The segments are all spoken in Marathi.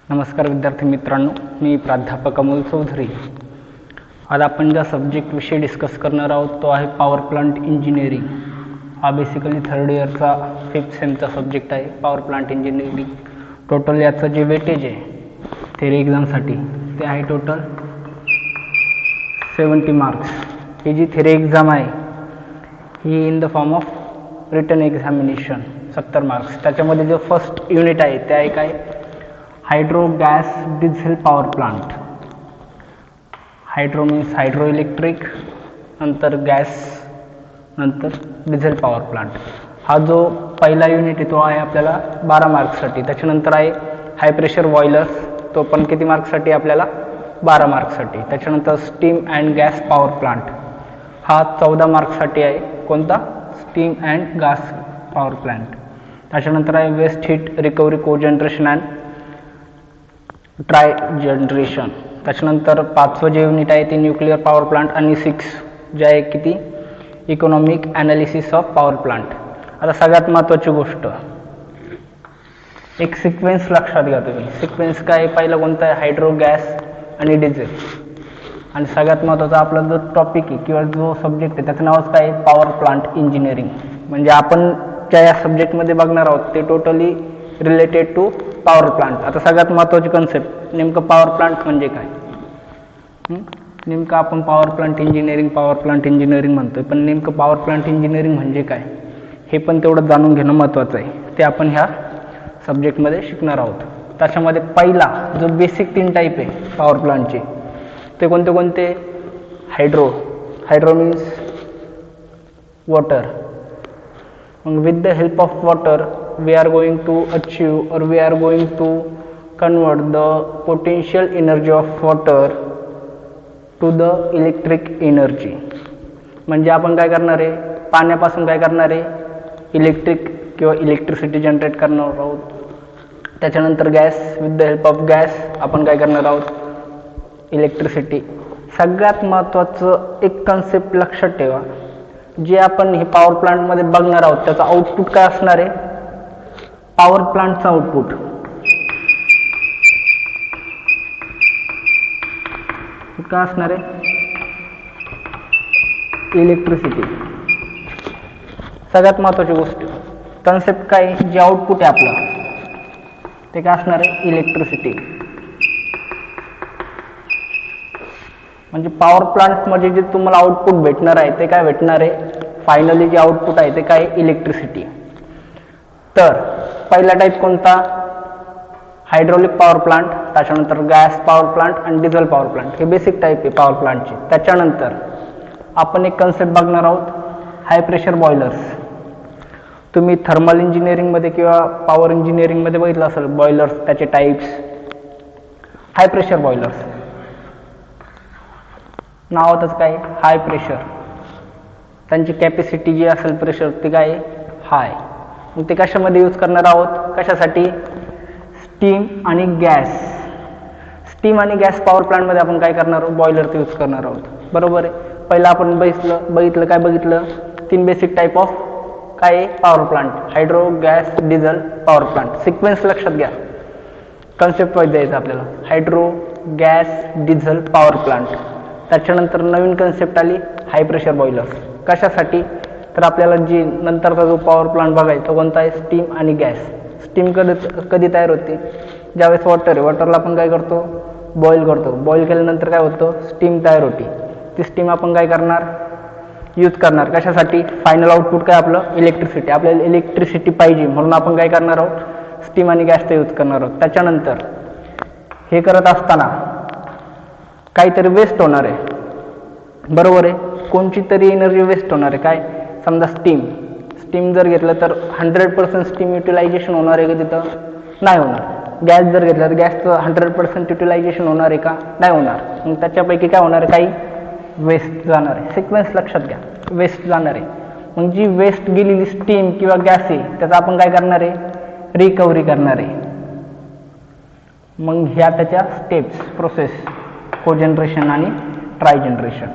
नमस्कार विद्यार्थी मित्रांनो, मी प्राध्यापक अमोल चौधरी। आज आपण ज्या सब्जेक्ट विषयी डिस्कस करणार आहोत तो आहे पॉवर प्लांट इंजिनिअरिंग। हा बेसिकली थर्ड इयरचा 5th सेमचा सब्जेक्ट आहे पॉवर प्लांट इंजिनिअरिंग। टोटल याचं जे वेटेज आहे थेरी एक्झामसाठी ते आहे टोटल 70 मार्क्स। ही जी थेरी एक्झाम आहे ही in the form of written examination 70 marks. त्याच्यामध्ये जो फर्स्ट युनिट आहे ते आहे काय, hydro gas diesel power plant. Hydro means hydro electric, नंतर गॅस, नंतर डिझेल पॉवर प्लांट। हा जो पहिला युनिट आहे तो आहे आपल्याला 12 मार्क्ससाठी। त्याच्यानंतर आहे हाय प्रेशर बॉयलर्स, तो पण किती मार्क्ससाठी आपल्याला 12 मार्क्ससाठी। त्याच्यानंतर steam and gas power plant हा 14 मार्क्ससाठी आहे। कोणता? Steam and gas power plant. त्याच्यानंतर आहे waste heat recovery cogeneration and trigeneration. त्याच्यानंतर 5वं जे युनिट आहे ते न्यूक्लिअर पॉवर प्लांट आणि 6 जे आहे किती, economic analysis of power plant. आता सगळ्यात महत्त्वाची गोष्ट, एक सिक्वेन्स लक्षात घ्या तुम्ही। सिक्वेन्स काय, पहिला कोणता आहे, हायड्रो गॅस आणि डिझेल। आणि सगळ्यात महत्त्वाचा आपला जो टॉपिक आहे किंवा जो सब्जेक्ट आहे त्याचं नावच काय, पॉवर प्लांट इंजिनिअरिंग। म्हणजे आपण ज्या या सब्जेक्टमध्ये बघणार आहोत ते totally related to power plant. आता सगळ्यात महत्त्वाची कन्सेप्ट, नेमकं पॉवर प्लांट म्हणजे काय। नेमकं आपण पॉवर प्लांट इंजिनिअरिंग म्हणतोय, पण नेमकं पॉवर प्लांट इंजिनिअरिंग म्हणजे काय हे पण तेवढं जाणून घेणं महत्त्वाचं आहे। ते आपण ह्या सब्जेक्टमध्ये शिकणार आहोत। त्याच्यामध्ये पहिला जो बेसिक 3 टाईप आहे पॉवर प्लांटचे ते कोणते कोणते, हायड्रो मीन्स वॉटर। मग with the help of water we are going to achieve or we are going to convert the potential energy of water to the electric energy। म्हणजे आपण काय करणार आहे, पाण्यापासून काय करणार आहे, इलेक्ट्रिक किंवा इलेक्ट्रिसिटी जनरेट करणार आहोत। त्याच्यानंतर gas, with the help of gas आपण काय करणार आहोत, इलेक्ट्रिसिटी। सगळ्यात महत्त्वाचं एक कन्सेप्ट लक्षात ठेवा, जे आपण हे पॉवर प्लांटमध्ये बघणार आहोत त्याचा आउटपुट काय असणार आहे, पॉवर प्लांटचा आउटपुट काय असणार आहे, इलेक्ट्रिसिटी। सगळ्यात महत्त्वाची गोष्ट कन्सेप्ट काय, जे आउटपुट आहे आपलं ते काय असणार आहे, इलेक्ट्रिसिटी। म्हणजे पॉवर प्लांटमध्ये जे तुम्हाला आउटपुट भेटणार आहे ते काय भेटणार आहे, फायनली जे आउटपुट आहे ते काय, इलेक्ट्रिसिटी। तर पहिला टाईप कोणता, हायड्रोलिक पॉवर प्लांट, त्याच्यानंतर गॅस पॉवर प्लांट आणि डिझेल पॉवर प्लांट। हे बेसिक टाईप आहे पॉवर प्लांटचे। त्याच्यानंतर आपण एक कन्सेप्ट बघणार आहोत, हाय प्रेशर बॉयलर्स। तुम्ही थर्मल इंजिनिअरिंगमध्ये किंवा पॉवर इंजिनिअरिंगमध्ये बघितलं असेल बॉयलर्स, त्याचे टाईप्स। हाय प्रेशर बॉयलर्स नावातच काय, हाय प्रेशर, त्यांची कॅपॅसिटी जी असेल प्रेशर ते काय, हाय। मग ते कशामध्ये यूज करणार आहोत, कशासाठी, स्टीम आणि गॅस। स्टीम आणि गॅस पॉवर प्लांटमध्ये आपण काय करणार आहोत, बॉयलरचा यूज करणार आहोत, बरोबर आहे। पहिला आपण बघितलं 3 बेसिक टाईप ऑफ काय, power plant, hydro gas diesel power plant. Sequence लक्षात घ्या, कन्सेप्ट वाईज द्यायचं आपल्याला, hydro gas diesel power plant. त्याच्यानंतर नवीन कन्सेप्ट आली हाय प्रेशर बॉयलर्स। कशासाठी, तर आपल्याला जी नंतरचा जो पॉवर प्लांट बघायचा तो कोणता आहे, स्टीम आणि गॅस। स्टीम कधी तयार होते, ज्यावेळेस वॉटरला आपण काय करतो, बॉईल करतो। बॉईल केल्यानंतर काय होतं, स्टीम तयार होते। ती स्टीम आपण काय करणार, यूज करणार कशासाठी, फायनल आउटपुट काय आपलं, इलेक्ट्रिसिटी। आपल्याला इलेक्ट्रिसिटी पाहिजे म्हणून आपण काय करणार आहोत, स्टीम आणि गॅसचा यूज करणार आहोत। त्याच्यानंतर हे करत असताना काहीतरी वेस्ट होणार आहे, बरोबर आहे, कोणची तरी एनर्जी वेस्ट होणार आहे। काय, समजा स्टीम जर घेतलं तर 100% स्टीम युटिलायझेशन होणार आहे का, तिथं नाही होणार। गॅस जर घेतलं तर गॅसचं 100% युटिलायझेशन होणार आहे का, नाही होणार। मग त्याच्यापैकी काय होणार आहे, काही वेस्ट जाणार आहे। सिक्वेन्स लक्षात घ्या, वेस्ट जाणार आहे। मग जी वेस्ट गेलेली स्टीम किंवा गॅस आहे त्याचा आपण काय करणार आहे, रिकव्हरी करणार आहे। मग ह्या त्याच्या स्टेप्स, प्रोसेस, कोजनरेशन आणि ट्राय जनरेशन।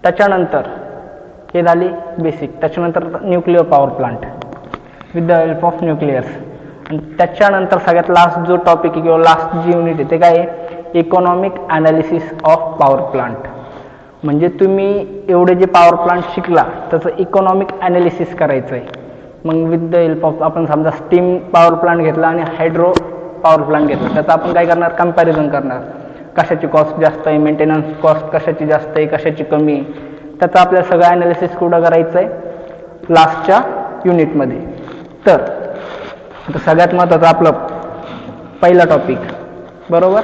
त्याच्यानंतर हे झाली बेसिक। त्याच्यानंतर nuclear power plant with the help of nuclears. आणि त्याच्यानंतर सगळ्यात लास्ट जो टॉपिक आहे किंवा लास्ट जी युनिट आहे ते काय आहे, economic analysis of power plant. म्हणजे तुम्ही एवढे जे पॉवर प्लांट शिकला त्याचं इकॉनॉमिक ॲनालिसिस करायचं आहे. मग विथ द हेल्प ऑफ आपण समजा स्टीम पॉवर प्लांट घेतला आणि हायड्रो पॉवर प्लांट घेतला, त्याचं आपण काय करणार, कंपॅरिझन करणार. कशाची कॉस्ट जास्त आहे, मेंटेनन्स कॉस्ट कशाची जास्त आहे, कशाची कमी आहे, त्याचं आपल्याला सगळं ॲनालिसिस कुठं करायचं आहे, लास्टच्या युनिटमध्ये. तर आता सगळ्यात महत्त्वाचं आपलं पहिला टॉपिक, बरोबर,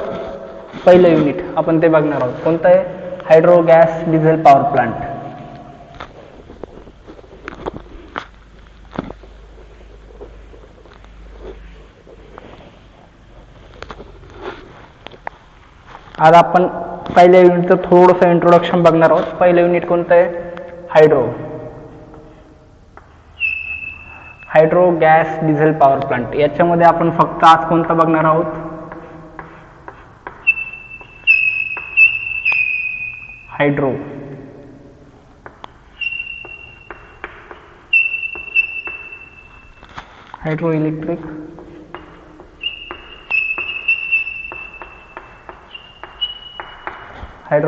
पहिलं युनिट आपण ते बघणार आहोत. कोणतं आहे, hydro gas diesel power plant. आज आपण पहिल्या युनिटचं थोडंसं इंट्रोडक्शन बघणार आहोत. पहिलं युनिट कोणतं आहे, hydro gas diesel power plant. याच्यामध्ये आपण फक्त आज कोणतं बघणार आहोत, हायड्रो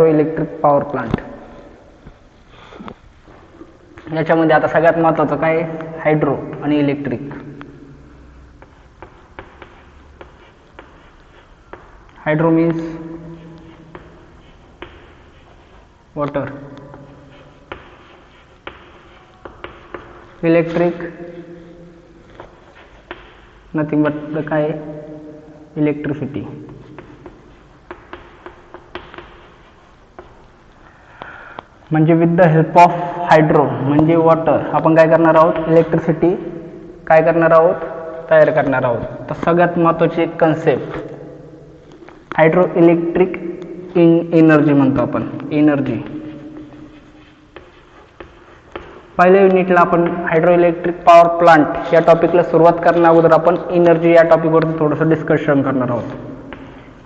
इलेक्ट्रिक पॉवर प्लांट. याच्यामध्ये आता सगळ्यात महत्त्वाचं काय, हायड्रो आणि electric. Hydro means water, electric nothing but काय, इलेक्ट्रिसिटी. म्हणजे with the help of hydro म्हणजे वॉटर आपण काय करणार आहोत, इलेक्ट्रिसिटी काय करणार आहोत, तयार करणार आहोत. तर सगळ्यात महत्त्वाची एक कन्सेप्ट हायड्रो इलेक्ट्रिक एनर्जी म्हणतो आपण, एनर्जी. पहिल्या युनिटला आपण हायड्रो इलेक्ट्रिक पॉवर प्लांट या टॉपिकला सुरुवात करण्या अगोदर आपण एनर्जी या टॉपिकवरती थोडंसं डिस्कशन करणार आहोत.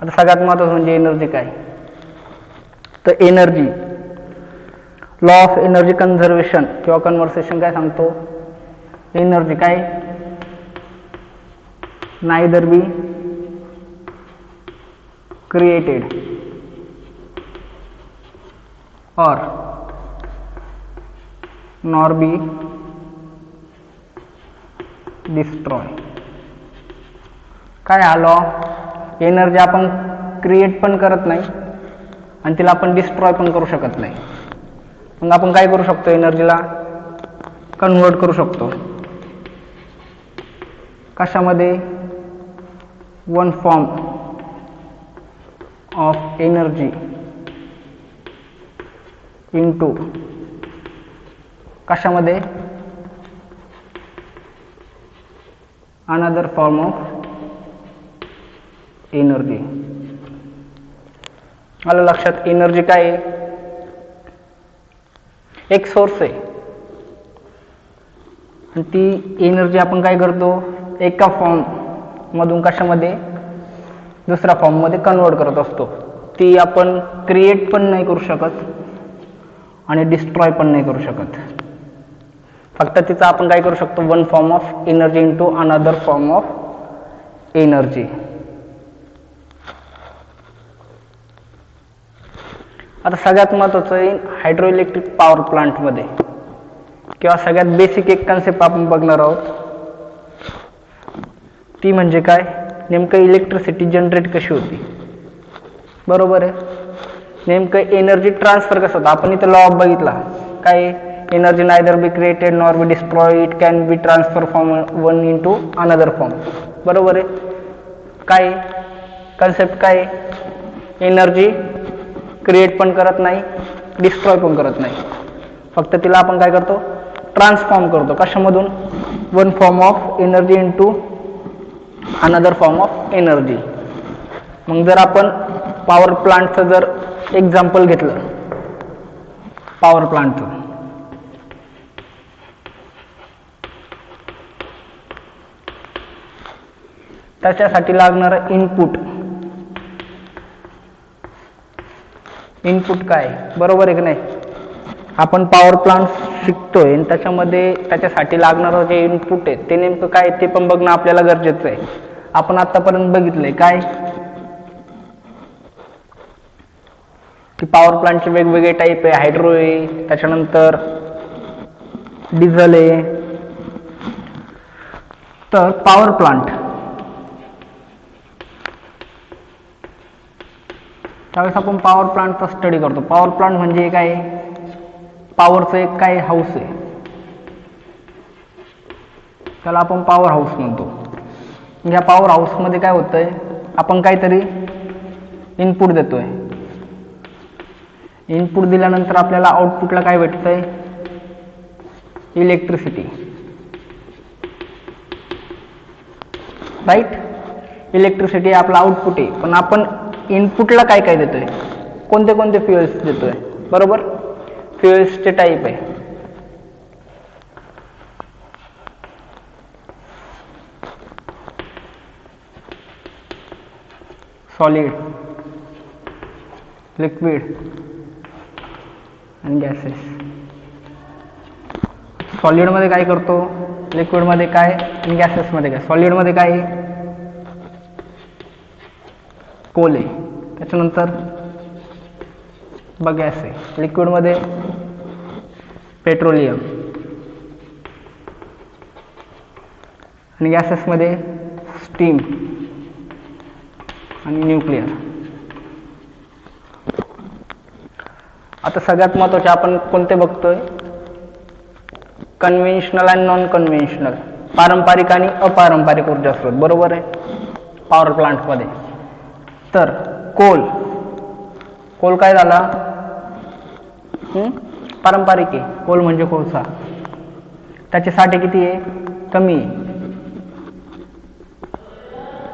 आता सगळ्यात महत्त्वाचं म्हणजे एनर्जी काय, तर energy law of energy conservation किंवा कन्व्हर्सेशन काय सांगतो, एनर्जी काय, नायदर बी क्रिएटेड और नॉर बी डिस्ट्रॉय. काय हा लॉ, एनर्जी आपण क्रिएट पण करत नाही आणि तिला आपण डिस्ट्रॉय पण करू शकत नाही. मग आपण काय करू शकतो, एनर्जीला कन्वर्ट करू शकतो. कशामध्ये, one form of energy into कशामध्ये, अनदर फॉर्म ऑफ एनर्जी. आलं लक्षात, एनर्जी काय आहे, एक सोर्स आहे आणि ती एनर्जी आपण काय करतो, एका फॉर्म मधून कशामध्ये, दुसऱ्या फॉर्म मध्ये कन्वर्ट करत असतो. ती आपण क्रिएट पण नाही करू शकत आणि डिस्ट्रॉय पण नाही करू शकत. फक्त तिचा आपण काय करू शकतो, one form of energy into another form of energy. आता सगळ्यात महत्त्वाचं आहे हायड्रो इलेक्ट्रिक पॉवर प्लांटमध्ये किंवा सगळ्यात बेसिक एक कन्सेप्ट आपण बघणार आहोत, ती म्हणजे काय, नेमकं इलेक्ट्रिसिटी जनरेट कशी होती, बरोबर आहे. नेमकं एनर्जी ट्रान्सफर कसं होतं, आपण इथं लॉ ऑफ बघितला काय, energy neither be created nor be destroy, it can be transfer from one into another form, बरोबर आहे. काय कन्सेप्ट काय, एनर्जी क्रिएट पण करत नाही, डिस्ट्रॉय पण करत नाही, फक्त तिला आपण काय करतो, ट्रान्सफॉर्म करतो. कशामधून, one form of energy into another form of energy. मग जर आपण पॉवर प्लांटचं जर एक्झाम्पल घेतलं, पॉवर प्लांटचं, त्याच्यासाठी लागणारं इनपुट काय, बरोबर आहे की नाही. आपण पॉवर प्लांट शिकतोय आणि त्याच्यामध्ये त्याच्यासाठी लागणारं जे इनपुट आहे ते नेमकं काय ते पण बघणं आपल्याला गरजेचं आहे. आपण आतापर्यंत बघितलंय काय की पॉवर प्लांटचे वेगवेगळे टाईप आहे. हायड्रो आहे, त्याच्यानंतर डिझेल आहे. तर पॉवर प्लांट त्यावेळेस आपण पॉवर प्लांटचा स्टडी करतो. पॉवर प्लांट म्हणजे काय, पॉवरचं एक काय हाऊस आहे, त्याला आपण पॉवर हाऊस म्हणतो. या पॉवर हाऊसमध्ये काय होतंय, आपण काहीतरी इनपुट देतोय. इनपुट दिल्यानंतर आपल्याला आउटपुटला काय भेटतंय, इलेक्ट्रिसिटी. राईट, इलेक्ट्रिसिटी आपला आउटपुट आहे. पण आपण इनपुटला काय काय देतोय, कोणते कोणते फ्युएल्स देतोय, बरोबर. फ्युएल्सचे टाईप आहे, सॉलिड, लिक्विड आणि गॅसेस. सॉलिडमध्ये काय करतो, लिक्विडमध्ये काय आणि गॅसेसमध्ये काय. सॉलिडमध्ये काय, कोल आहे, त्याच्यानंतर गॅस आहे. लिक्विडमध्ये पेट्रोलियम आणि गॅसेसमध्ये स्टीम आणि न्यूक्लिअर. आता सगळ्यात महत्त्वाचे आपण कोणते बघतोय, कन्व्हेन्शनल आणि नॉन कन्व्हेन्शनल, पारंपरिक आणि अपारंपरिक ऊर्जा स्रोत, बरोबर आहे, पॉवर प्लांटमध्ये. तर कोल काय झाला, पारंपरिक आहे. कोल म्हणजे कोळसा, त्याचे साठे किती आहे, कमी आहे.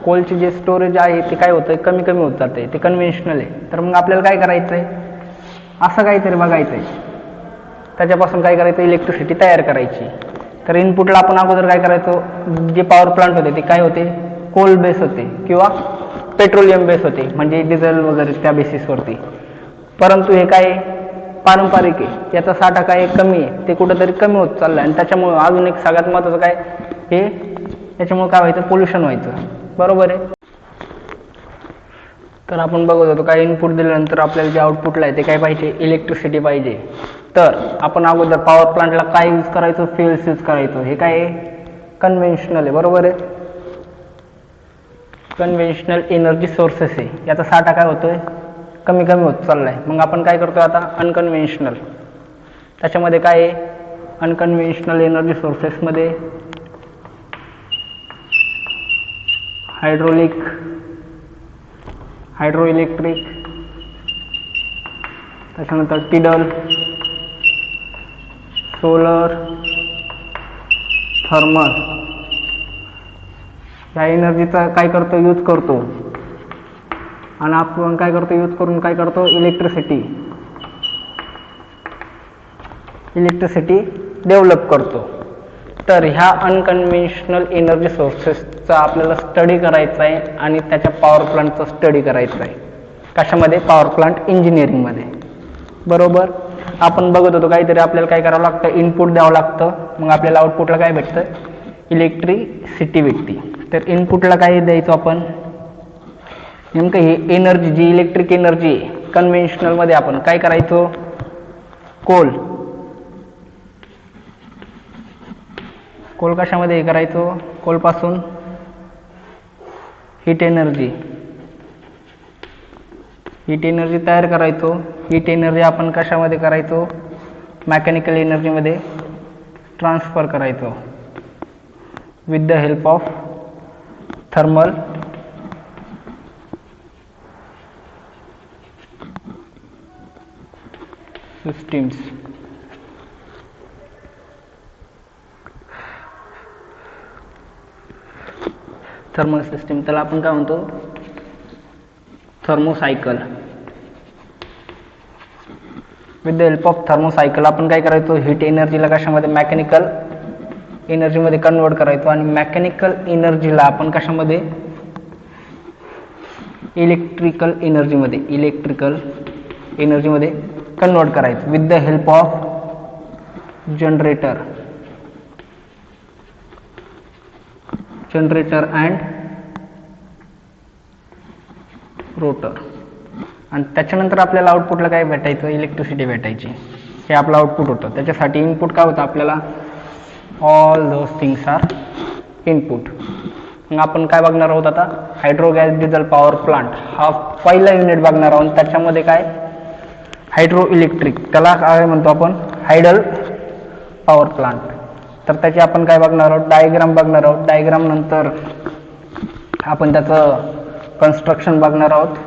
कोलचे जे स्टोरेज आहे ते काय होतंय, कमी कमी होत जाते, ते कन्व्हेन्शनल आहे. तर मग आपल्याला काय करायचंय, असं काहीतरी बघायचंय, त्याच्यापासून काय करायचं, इलेक्ट्रिसिटी तयार करायची. तर इनपुटला आपण अगोदर काय करायचो, जे पॉवर प्लांट होते ते काय होते, कोल बेस होते किंवा पेट्रोलियम बेस होते, म्हणजे डिझेल वगैरे त्या बेसिसवरती. परंतु हे काय पारंपरिक आहे, याचा साठा काय कमी आहे, ते कुठंतरी कमी होत चाललं आहे. आणि त्याच्यामुळे अजून एक सगळ्यात महत्त्वाचं काय, हे त्याच्यामुळे काय व्हायचं, पोल्युशन व्हायचं, बरोबर आहे. तर आपण बघत होतो काय, इनपुट दिल्यानंतर आपल्याला जे आउटपुटला आहे ते काय पाहिजे, इलेक्ट्रिसिटी पाहिजे. तर आपण अगोदर पॉवर प्लांटला काय यूज करायचो, फ्युएल्स यूज करायचो. हे काय आहे, कन्व्हेन्शनल आहे, बरोबर आहे. कन्व्हेन्शनल एनर्जी सोर्सेस आहे, याचा साठा काय होतोय, कमी कमी होत चाललाय. मग आपण काय करतोय आता, अनकन्व्हेन्शनल. त्याच्यामध्ये काय आहे, अनकन्व्हेन्शनल एनर्जी सोर्सेसमध्ये हायड्रो इलेक्ट्रिक, त्याच्यानंतर टिडल, सोलर, थर्मल, या एनर्जीचा काय करतो, यूज करतो. आणि आपण काय करतो, यूज करून काय करतो, इलेक्ट्रिसिटी डेव्हलप करतो. तर ह्या अनकन्व्हेन्शनल एनर्जी सोर्सेसचा आपल्याला स्टडी करायचा आहे आणि त्याच्या पॉवर प्लांटचा स्टडी करायचा आहे. कशामध्ये, पॉवर प्लांट इंजिनिअरिंगमध्ये, बरोबर. आपण बघत होतो काहीतरी आपल्याला काय करावं लागतं, इनपुट द्यावं लागतं, मग आपल्याला आउटपुटला काय भेटतं, इलेक्ट्रिसिटी भेटते. तर इनपुटला काय द्यायचो आपण, नेमकं ही एनर्जी, जी इलेक्ट्रिक एनर्जी आहे, कन्व्हेन्शनलमध्ये आपण काय करायचो, कोल कशामध्ये करायचो, कोलपासून हीट एनर्जी तयार करायचो. हीट एनर्जी आपण कशामध्ये करायचो, मेकॅनिकल एनर्जीमध्ये ट्रान्सफर करायचो with the help of thermal systems. Thermal system, त्याला आपण काय म्हणतो, थर्मोसायकल. विथ द हेल्प ऑफ थर्मोसायकल आपण काय करायचो, हीट एनर्जीला कशामध्ये, मेकॅनिकल एनर्जीमध्ये कन्वर्ट करायचो. आणि मेकॅनिकल एनर्जीला आपण कशामध्ये, इलेक्ट्रिकल एनर्जीमध्ये कन्वर्ट करायचं with the help of generator and rotor. आणि त्याच्यानंतर आपल्याला आउटपुटला काय भेटायचं, इलेक्ट्रिसिटी भेटायची. हे आपलं आउटपुट होतं. त्याच्यासाठी इनपुट काय होतं आपल्याला, all those things are input. मग आपण काय बघणार आहोत आता, hydro gas diesel power plant हा पहिला युनिट बघणार आहोत. त्याच्यामध्ये काय हायड्रो इलेक्ट्रिक, त्याला काय म्हणतो आपण हायडल पॉवर प्लांट. तर त्याची आपण काय बघणार आहोत, डायग्राम बघणार आहोत. डायग्राम नंतर आपण त्याचं कन्स्ट्रक्शन बघणार आहोत,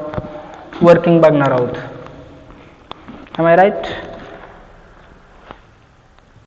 वर्किंग बघणार आहोत. Am I right.